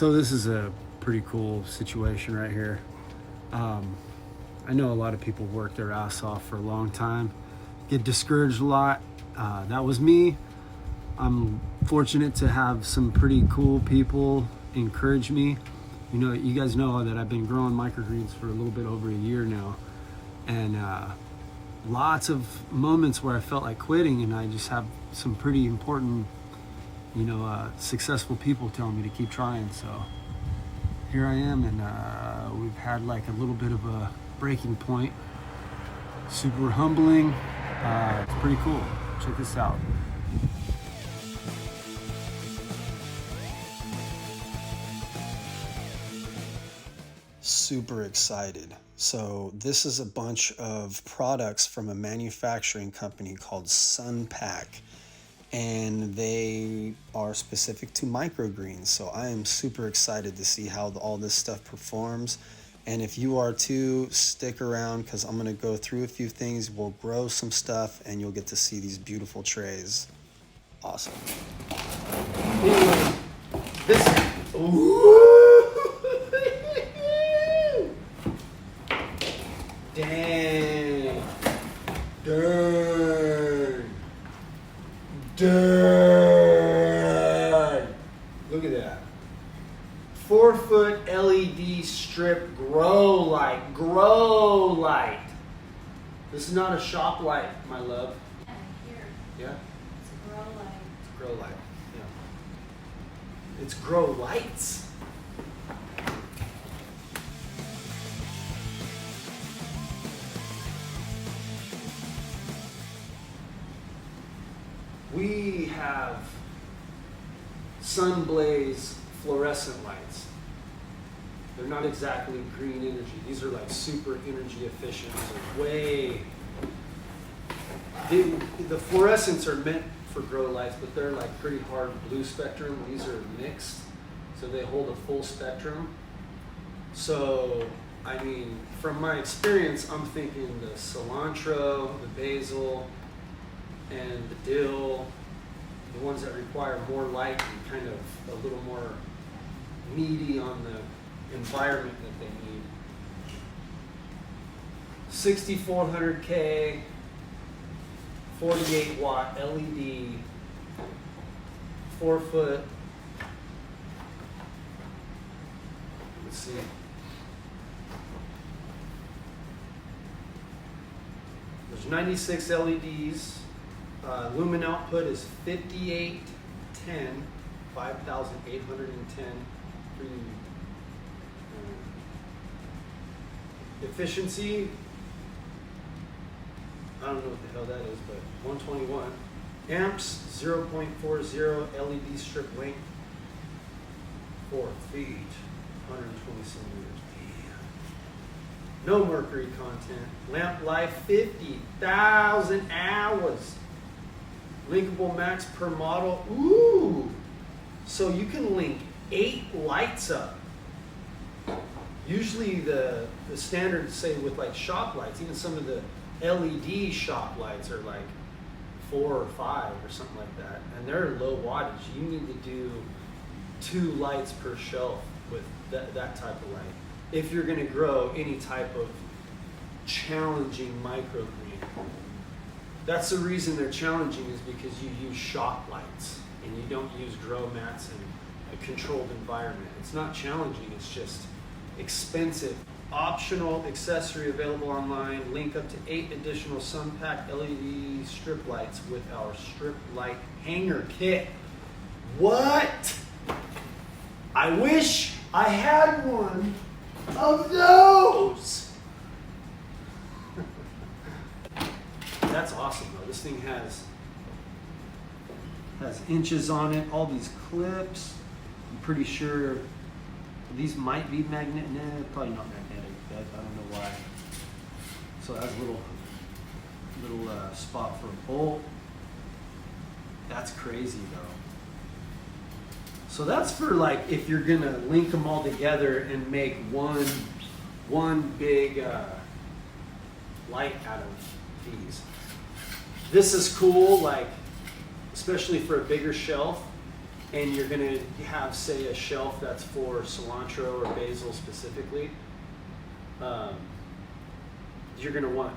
So this is a pretty cool situation right here. I know a lot of people work their ass off for a long time, get discouraged a lot. That was me. I'm fortunate to have some pretty cool people encourage me. You know, you guys know that I've been growing microgreens for a little bit over a year now, and lots of moments where I felt like quitting, and I just have some pretty important, successful people telling me to keep trying. So here I am, and we've had like a little bit of a breaking point. Super humbling. It's pretty cool. Check this out. Super excited. So this is a bunch of products from a manufacturing company called Sunpack, and they are specific to microgreens. So I am super excited to see how all this stuff performs. And if you are too, stick around, because I'm going to go through a few things. We'll grow some stuff and you'll get to see these beautiful trays. Awesome. Anyway, Dang. Look at that. 4-foot LED strip grow light. This is not a shop light, my love. Here. Yeah? It's a grow light. It's grow light. Yeah. It's grow lights. We have sun blaze fluorescent lights. They're not exactly green energy. These are like super energy efficient. So the fluorescents are meant for grow lights, but they're like pretty hard blue spectrum. These are mixed, so they hold a full spectrum. So, I mean, from my experience, I'm thinking the cilantro, the basil, and the dill, the ones that require more light and kind of a little more meaty on the environment that they need. 6400K, 48 watt LED, 4-foot. Let's see. There's 96 LEDs. Lumen output is 5810, 5,810. Efficiency, I don't know what the hell that is, but 121. Amps, 0.40. LED strip length, 4 feet, 120 centimeters. Damn. No mercury content. Lamp life, 50,000 hours. Linkable max per model. Ooh! So you can link 8 lights up. Usually the standard, say with like shop lights, even some of the LED shop lights are like 4 or 5 or something like that. And they're low wattage. You need to do 2 lights per shelf with that type of light if you're gonna grow any type of challenging microgreen. That's the reason they're challenging, is because you use shop lights and you don't use grow mats in a controlled environment. It's not challenging, it's just expensive. Optional accessory available online. Link up to 8 additional Sunpack LED strip lights with our strip light hanger kit. What? I wish I had one of those. That's awesome though. This thing has inches on it, all these clips. I'm pretty sure these might be magnetic. Nah, probably not magnetic. I don't know why. So it has a little spot for a bolt. That's crazy though. So that's for like if you're gonna link them all together and make one big light out of these. This is cool, like especially for a bigger shelf. and you're gonna have, say, a shelf that's for cilantro or basil specifically, you're gonna want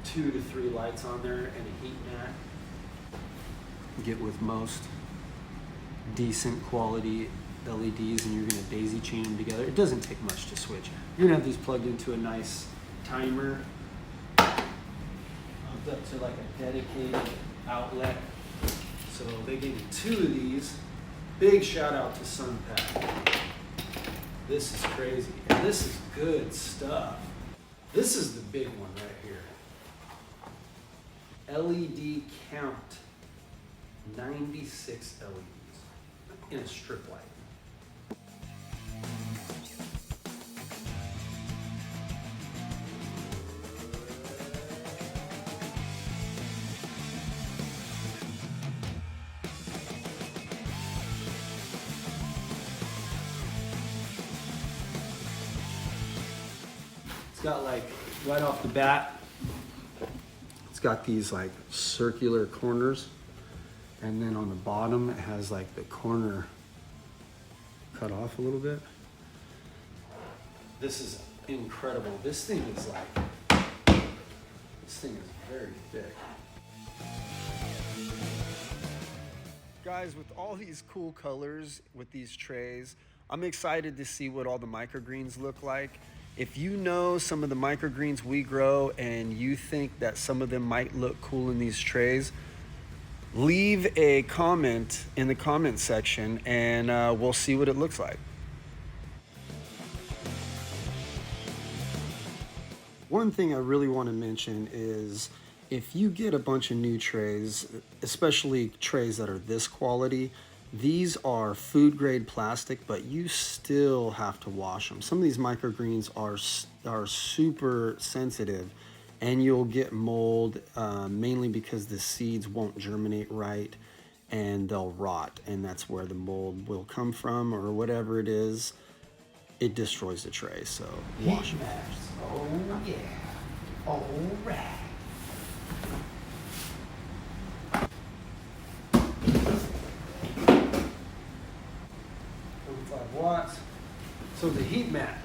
2 to 3 lights on there and a heat mat. Get with most decent quality LEDs, and you're gonna daisy chain them together. It doesn't take much to switch. You're gonna have these plugged into a nice timer, hooked up to like a dedicated outlet. So they gave me 2 of these. Big shout out to SunPack. This is crazy, and this is good stuff. This is the big one right here. LED count, 96 LEDs in a strip light. It's got like, right off the bat, it's got these like circular corners, and then on the bottom it has like the corner cut off a little bit. This is incredible. This thing is very thick. Guys, with all these cool colors with these trays, I'm excited to see what all the microgreens look like. If you know some of the microgreens we grow and you think that some of them might look cool in these trays, leave a comment in the comment section and we'll see what it looks like. One thing I really want to mention is if you get a bunch of new trays, especially trays that are this quality, these are food grade plastic, but you still have to wash them. Some of these microgreens are super sensitive, and you'll get mold mainly because the seeds won't germinate right and they'll rot, and that's where the mold will come from, or whatever it is. It destroys the tray, so wash them. Oh yeah, all right. 45 watts. So the heat mat.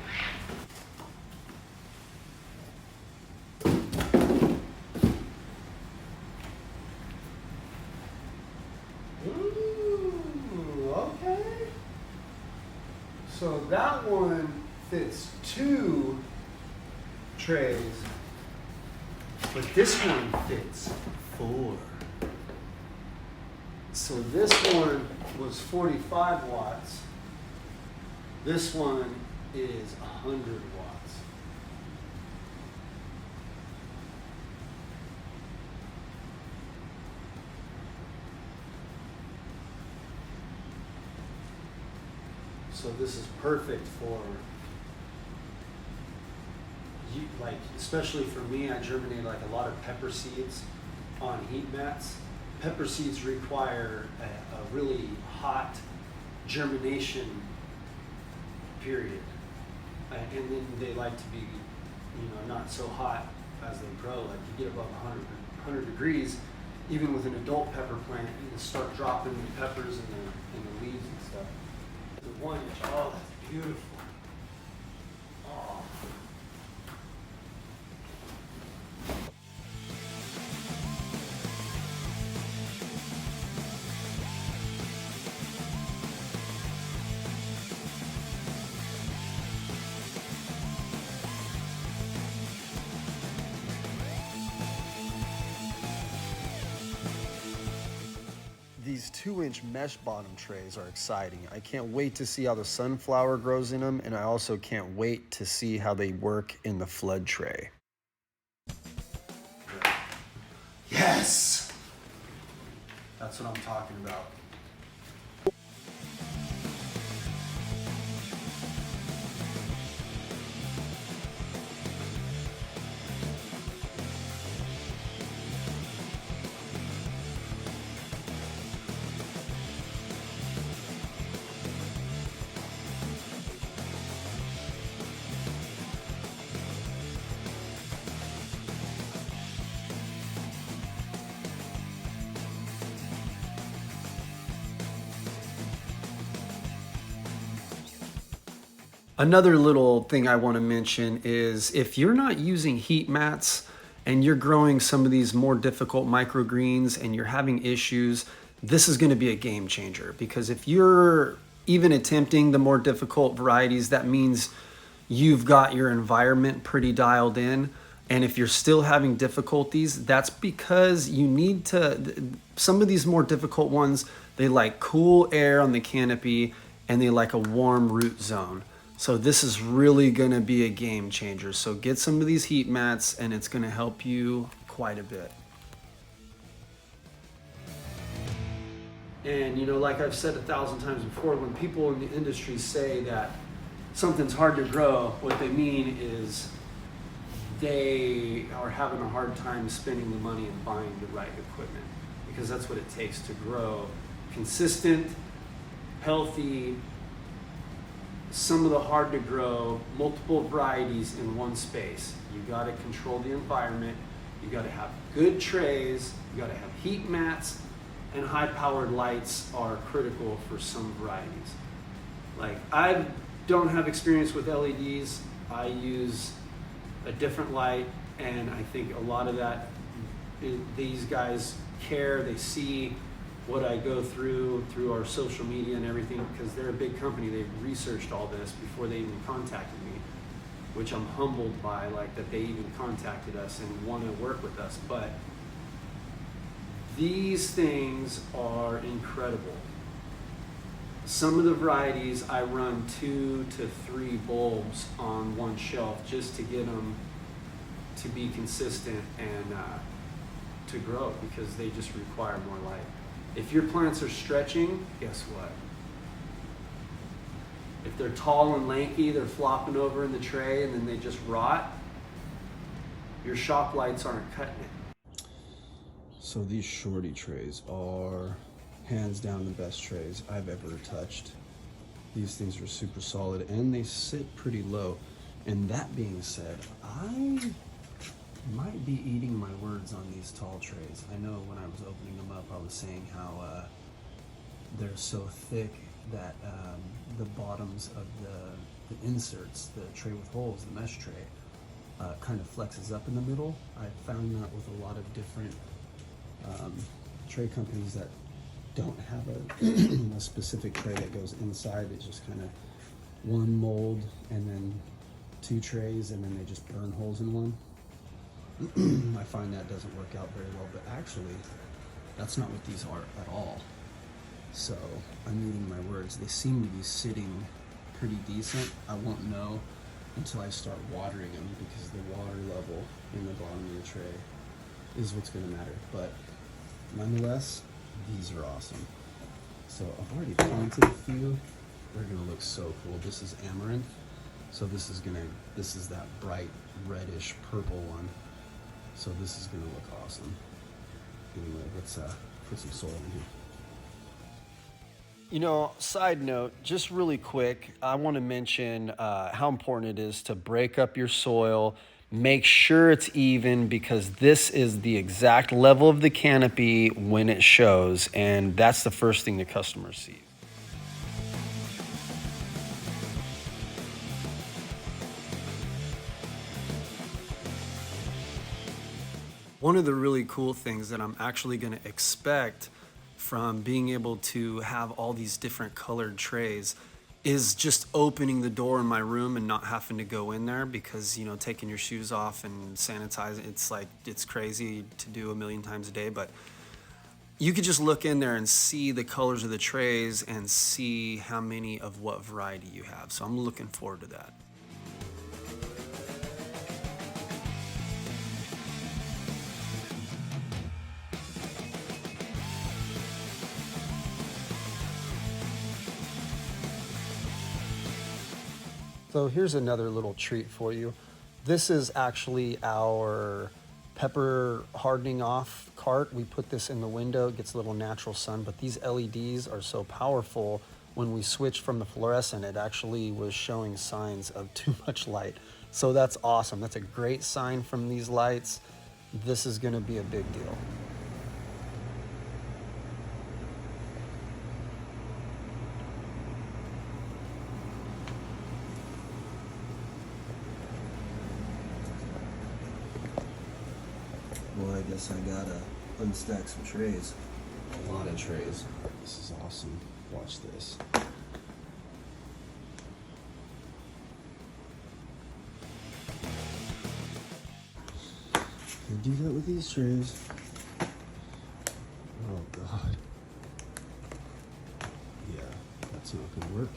Ooh, okay. So that one fits 2 trays, but this one fits 4. So this one was 45 watts. This one is 100 watts. So this is perfect for, like, especially for me, I germinate like a lot of pepper seeds on heat mats. Pepper seeds require a really hot germination period, and then they like to be, not so hot as they grow. Like you get above 100 degrees, even with an adult pepper plant, you can start dropping the peppers and the leaves and stuff. The 1 inch, oh, that's beautiful. Oh. These 2-inch mesh bottom trays are exciting. I can't wait to see how the sunflower grows in them, and I also can't wait to see how they work in the flood tray. Yes! That's what I'm talking about. Another little thing I want to mention is if you're not using heat mats and you're growing some of these more difficult microgreens and you're having issues, this is going to be a game changer, because if you're even attempting the more difficult varieties, that means you've got your environment pretty dialed in. And if you're still having difficulties, that's because you need to, some of these more difficult ones, they like cool air on the canopy and they like a warm root zone. So this is really gonna be a game changer. So get some of these heat mats and it's gonna help you quite a bit. And you know, like I've said 1,000 times before, when people in the industry say that something's hard to grow, what they mean is they are having a hard time spending the money and buying the right equipment, because that's what it takes to grow consistent, healthy, some of the hard to grow, multiple varieties in one space. You got to control the environment, you got to have good trays, you got to have heat mats, and high powered lights are critical for some varieties. Like, I don't have experience with LEDs, I use a different light, and I think a lot of that, these guys care, they see what I go through our social media and everything, because they're a big company. They've researched all this before they even contacted me, which I'm humbled by, like, that they even contacted us and want to work with us. But these things are incredible. Some of the varieties I run 2 to 3 bulbs on one shelf just to get them to be consistent and to grow, because they just require more light. If your plants are stretching, guess what? If they're tall and lanky, they're flopping over in the tray and then they just rot, your shop lights aren't cutting it. So these shorty trays are hands down the best trays I've ever touched. These things are super solid and they sit pretty low. And that being said, I might be eating my words on these tall trays. I know when I was opening them up, I was saying how they're so thick that the bottoms of the inserts, the tray with holes, the mesh tray, kind of flexes up in the middle. I found that with a lot of different tray companies that don't have a specific tray that goes inside. It's just kind of one mold and then 2 trays, and then they just burn holes in one. I find that doesn't work out very well, but actually that's not what these are at all. So I'm eating my words. They seem to be sitting pretty decent. I won't know until I start watering them, because the water level in the bottom of the tray is what's going to matter. But nonetheless, these are awesome. So I've already planted a few. They're going to look so cool. This is amaranth. So this is that bright reddish purple one. So this is gonna look awesome. Anyway, let's put some soil in here. You know, side note, just really quick, I want to mention how important it is to break up your soil. Make sure it's even, because this is the exact level of the canopy when it shows, and that's the first thing the customer sees. One of the really cool things that I'm actually going to expect from being able to have all these different colored trays is just opening the door in my room and not having to go in there, because, you know, taking your shoes off and sanitizing, it's crazy to do a million times a day. But you could just look in there and see the colors of the trays and see how many of what variety you have. So I'm looking forward to that. So here's another little treat for you. This is actually our pepper hardening off cart. We put this in the window, it gets a little natural sun, but these LEDs are so powerful. When we switched from the fluorescent, it actually was showing signs of too much light. So that's awesome. That's a great sign from these lights. This is gonna be a big deal. guess I gotta unstack some trays. A lot of trays. This is awesome. Watch this. I do that with these trays. Oh God. Yeah, that's not gonna work.